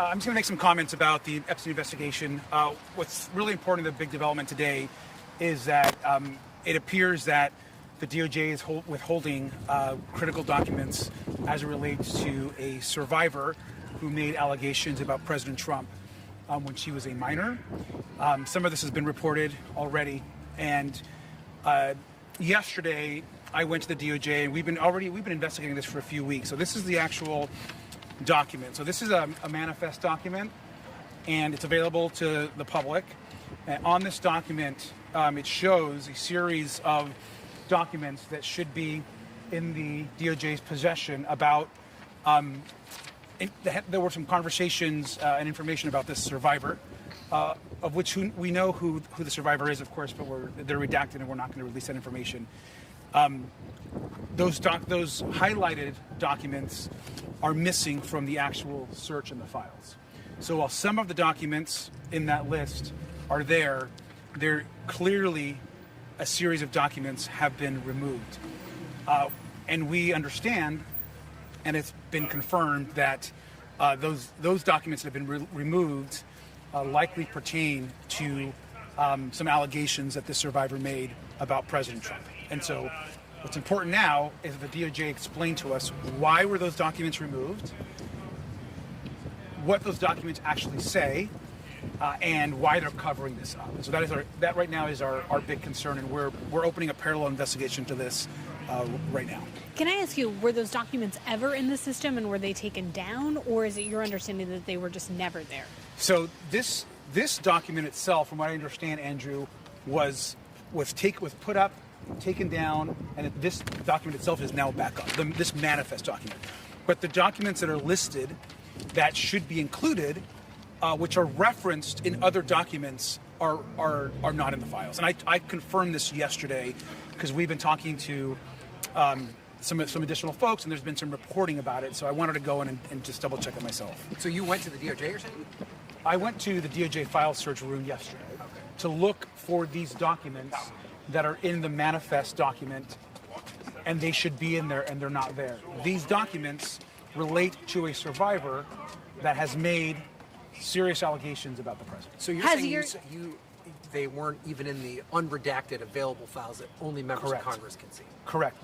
I'm just going to make some comments about the Epstein investigation. What's really important, the big development today, is that it appears that the DOJ is withholding critical documents as it relates to a survivor who made allegations about President Trump when she was a minor. Some of this has been reported already, and yesterday I went to the DOJ, and we've been investigating this for a few weeks. So this is the actual document. So this is a manifest document, and it's available to the public. And on this document, it shows a series of documents that should be in the DOJ's possession about. There were some conversations and information about this survivor, of which we know who the survivor is, of course, but they're redacted and we're not going to release that information. Those highlighted documents are missing from the actual search in the files. So while some of the documents in that list are there, they're clearly a series of documents have been removed. And we understand, and it's been confirmed, that those documents that have been removed likely pertain to some allegations that the survivor made about President Trump. And so what's important now is the DOJ explain to us why were those documents removed, what those documents actually say, and why they're covering this up. And so that right now is our big concern, and we're opening a parallel investigation to this right now. Can I ask you, were those documents ever in the system, and were they taken down, or is it your understanding that they were just never there? So this document itself, from what I understand, Andrew, was put up, taken down, and this document itself is now back up. This manifest document, but the documents that are listed that should be included, which are referenced in other documents, are not in the files. And I confirmed this yesterday because we've been talking to some additional folks, and there's been some reporting about it. So I wanted to go in and just double check it myself. So you went to the DOJ or something? I went to the DOJ file search room yesterday to look for these documents that are in the manifest document, and they should be in there, and they're not there. These documents relate to a survivor that has made serious allegations about the president. So you're saying they weren't even in the unredacted available files that only members of Congress can see? Correct.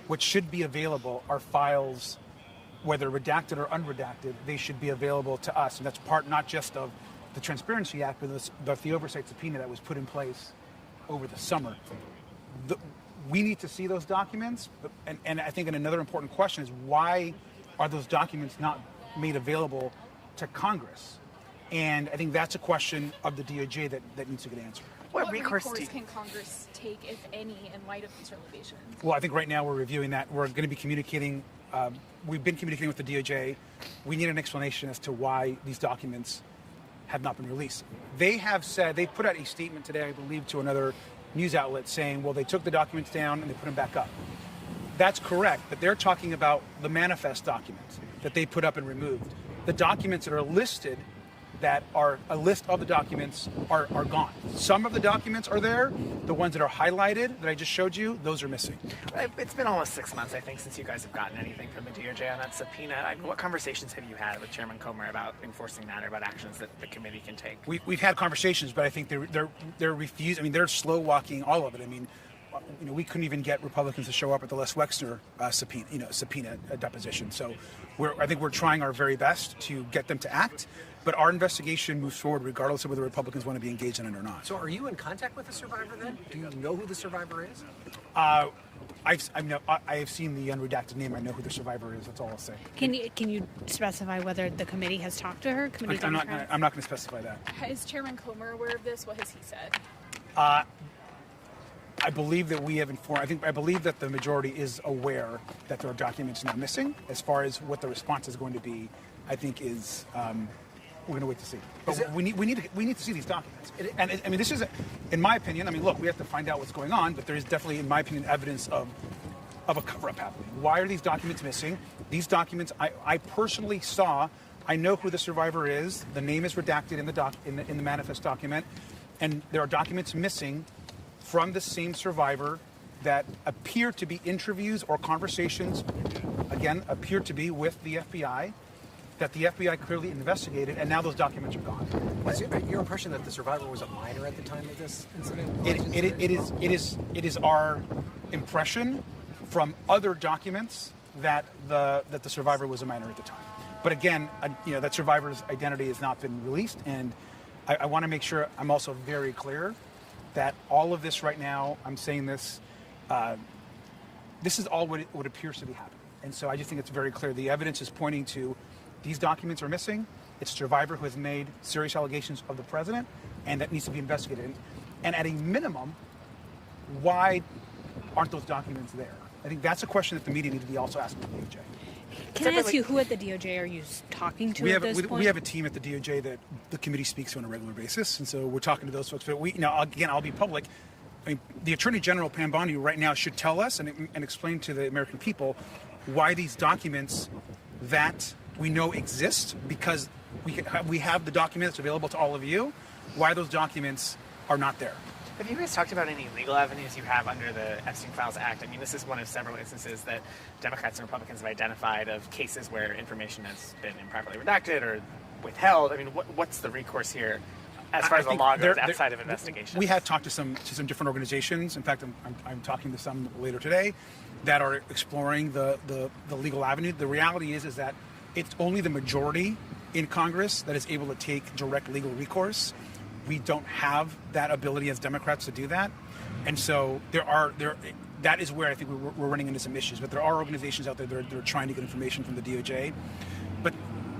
What should be available are files, whether redacted or unredacted, they should be available to us. And that's part not just of the Transparency Act, but the oversight subpoena that was put in place over the summer. We need to see those documents. And I think another important question is, why are those documents not made available to Congress? And I think that's a question of the DOJ that needs to get answered. What recourse can Congress take, if any, in light of these revelations? Well, I think right now we're reviewing that. We're going to be communicating. We've been communicating with the DOJ. We need an explanation as to why these documents have not been released. They have said, they put out a statement today, I believe, to another news outlet saying, well, they took the documents down and they put them back up. That's correct, but they're talking about the manifest documents that they put up and removed. The documents that are listed, that are a list of the documents, are gone. Some of the documents are there. The ones that are highlighted that I just showed you, those are missing. It's been almost 6 months, I think, since you guys have gotten anything from the DOJ on that subpoena. What conversations have you had with Chairman Comer about enforcing that, or about actions that the committee can take? We've had conversations, but I think they're refusing. I mean, they're slow walking all of it. I mean, we couldn't even get Republicans to show up at the Les Wexner subpoena deposition. So I think we're trying our very best to get them to act. But our investigation moves forward regardless of whether Republicans want to be engaged in it or not. So are you in contact with the survivor then? Do you know who the survivor is? I have seen the unredacted name. I know who the survivor is. That's all I'll say. Can you specify whether the committee has talked to her? I'm not going to specify that. Is Chairman Comer aware of this? What has he said? I believe that we have informed. I believe that the majority is aware that there are documents now missing. As far as what the response is going to be, I think is. We're going to wait to see. But we need to see these documents. And I mean, this is, in my opinion, I mean, look, we have to find out what's going on, but there is definitely, in my opinion, evidence of a cover-up happening. Why are these documents missing? These documents, I personally saw, I know who the survivor is. The name is redacted in the manifest document. And there are documents missing from the same survivor that appear to be interviews or conversations, again, appear to be with the FBI. that the FBI clearly investigated, and now those documents are gone. Was your impression that the survivor was a minor at the time of this incident? It is our impression from other documents that the survivor was a minor at the time. But again, that survivor's identity has not been released, and I want to make sure I'm also very clear that all of this right now, I'm saying this, this is all what appears to be happening. And so I just think it's very clear. The evidence is pointing to these documents are missing. It's a survivor who has made serious allegations of the president, and that needs to be investigated. And at a minimum, why aren't those documents there? I think that's a question that the media need to be also asking the DOJ. Can I ask you, who at the DOJ are you talking to at this point? We have a team at the DOJ that the committee speaks to on a regular basis, and so we're talking to those folks. But again, I'll be public. I mean, the Attorney General, Pam Bondi, right now should tell us and explain to the American people why these documents that we know exist, because we have the documents available to all of you, why those documents are not there. Have you guys talked about any legal avenues you have under the Epstein Files Act? I mean, this is one of several instances that Democrats and Republicans have identified of cases where information has been improperly redacted or withheld. I mean, what's the recourse here as far as the law goes outside of investigation? We have talked to some different organizations. In fact, I'm talking to some later today that are exploring the legal avenue. The reality is that it's only the majority in Congress that is able to take direct legal recourse. We don't have that ability as Democrats to do that. And so that is where I think we're running into some issues. But there are organizations out there that are trying to get information from the DOJ. But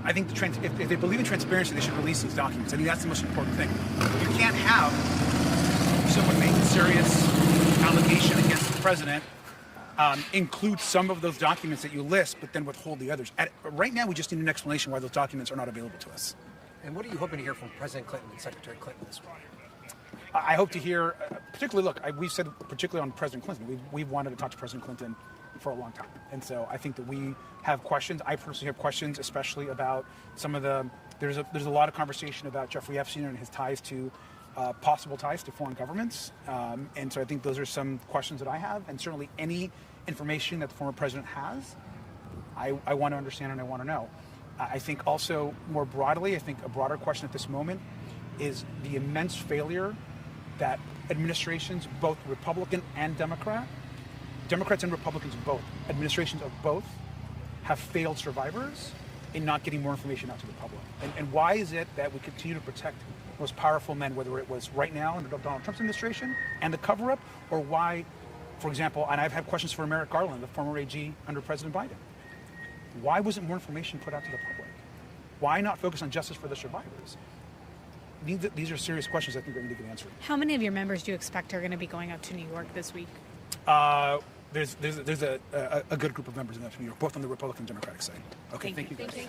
I think if they believe in transparency, they should release these documents. I think that's the most important thing. You can't have someone make a serious allegation against the president, include some of those documents that you list, but then withhold the others. Right now, we just need an explanation why those documents are not available to us. And what are you hoping to hear from President Clinton and Secretary Clinton this week? I hope to hear, particularly, we've said particularly on President Clinton, we've wanted to talk to President Clinton for a long time. And so I think that we have questions. I personally have questions, especially about some of there's a lot of conversation about Jeffrey Epstein and his ties to, possible ties to foreign governments. And so I think those are some questions that I have. And certainly any information that the former president has, I want to understand and I want to know. I think also more broadly, I think a broader question at this moment is the immense failure that administrations, both Republican and Democrats and Republicans both, administrations of both, have failed survivors in not getting more information out to the public. And why is it that we continue to protect the most powerful men, whether it was right now under Donald Trump's administration and the cover-up, or why, for example, and I've had questions for Merrick Garland, the former AG under President Biden. Why wasn't more information put out to the public? Why not focus on justice for the survivors? These are serious questions I think that need to get answered. How many of your members do you expect are going to be going out to New York this week? There's a good group of members in New York, both on the Republican and Democratic side. Okay, thank you guys.